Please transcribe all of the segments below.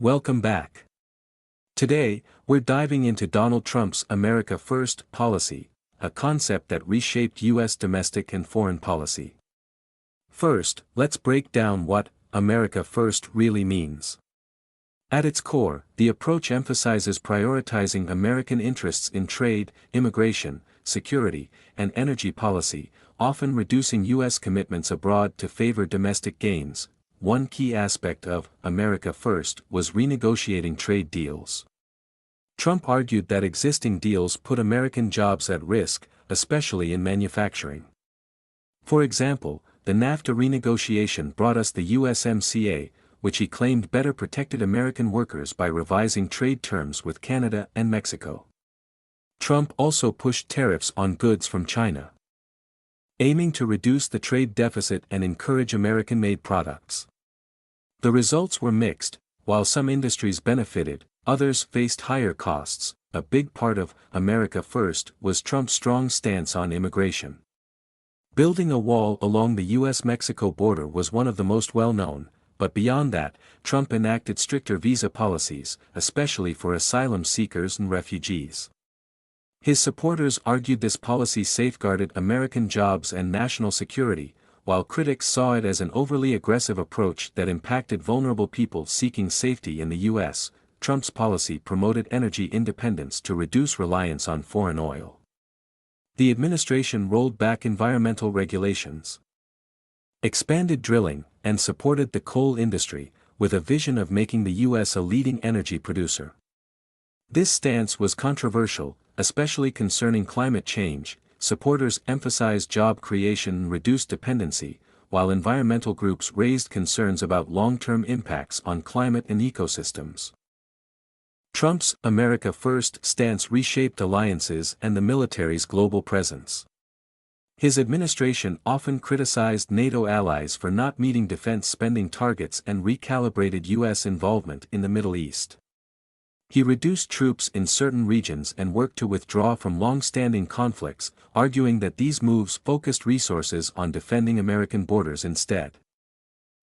Welcome back. Today, we're diving into Donald Trump's America First policy, a concept that reshaped U.S. domestic and foreign policy. First, let's break down what America First really means. At its core, the approach emphasizes prioritizing American interests in trade, immigration, security, and energy policy, often reducing U.S. commitments abroad to favor domestic gains. One key aspect of America First was renegotiating trade deals. Trump argued that existing deals put American jobs at risk, especially in manufacturing. For example, the NAFTA renegotiation brought us the USMCA, which he claimed better protected American workers by revising trade terms with Canada and Mexico. Trump also pushed tariffs on goods from China, aiming to reduce the trade deficit and encourage American-made products. The results were mixed. While some industries benefited, others faced higher costs. A big part of America First was Trump's strong stance on immigration. Building a wall along the U.S.-Mexico border was one of the most well-known, but beyond that, Trump enacted stricter visa policies, especially for asylum seekers and refugees. His supporters argued this policy safeguarded American jobs and national security, while critics saw it as an overly aggressive approach that impacted vulnerable people seeking safety in the U.S. Trump's policy promoted energy independence to reduce reliance on foreign oil. The administration rolled back environmental regulations, expanded drilling, and supported the coal industry, with a vision of making the U.S. a leading energy producer. This stance was controversial, especially concerning climate change. Supporters emphasized job creation and reduced dependency, while environmental groups raised concerns about long-term impacts on climate and ecosystems. Trump's America First stance reshaped alliances and the military's global presence. His administration often criticized NATO allies for not meeting defense spending targets and recalibrated U.S. involvement in the Middle East. He reduced troops in certain regions and worked to withdraw from long-standing conflicts, arguing that these moves focused resources on defending American borders instead.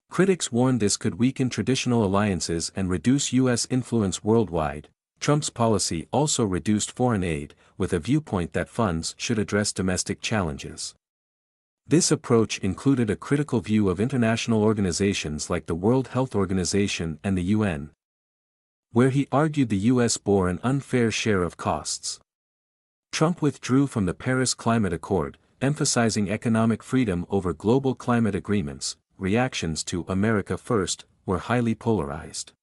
Critics warned this could weaken traditional alliances and reduce U.S. influence worldwide. Trump's policy also reduced foreign aid, with a viewpoint that funds should address domestic challenges. This approach included a critical view of international organizations like the World Health Organization and the UN, where he argued the U.S. bore an unfair share of costs. Trump withdrew from the Paris Climate Accord, emphasizing economic freedom over global climate agreements. Reactions to America First were highly polarized.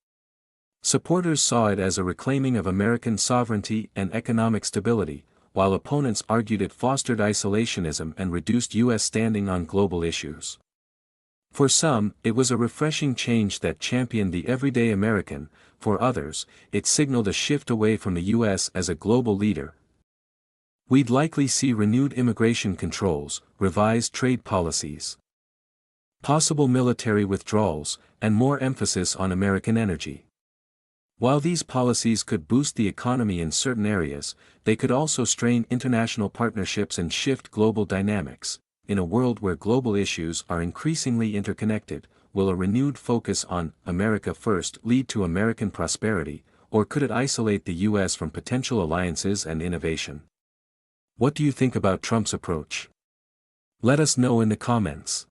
Supporters saw it as a reclaiming of American sovereignty and economic stability, while opponents argued it fostered isolationism and reduced U.S. standing on global issues. For some, it was a refreshing change that championed the everyday American. For others, it signaled a shift away from the U.S. as a global leader. We'd likely see renewed immigration controls, revised trade policies, possible military withdrawals, and more emphasis on American energy. While these policies could boost the economy in certain areas, they could also strain international partnerships and shift global dynamics. In a world where global issues are increasingly interconnected, will a renewed focus on America First lead to American prosperity, or could it isolate the U.S. from potential alliances and innovation? What do you think about Trump's approach? Let us know in the comments.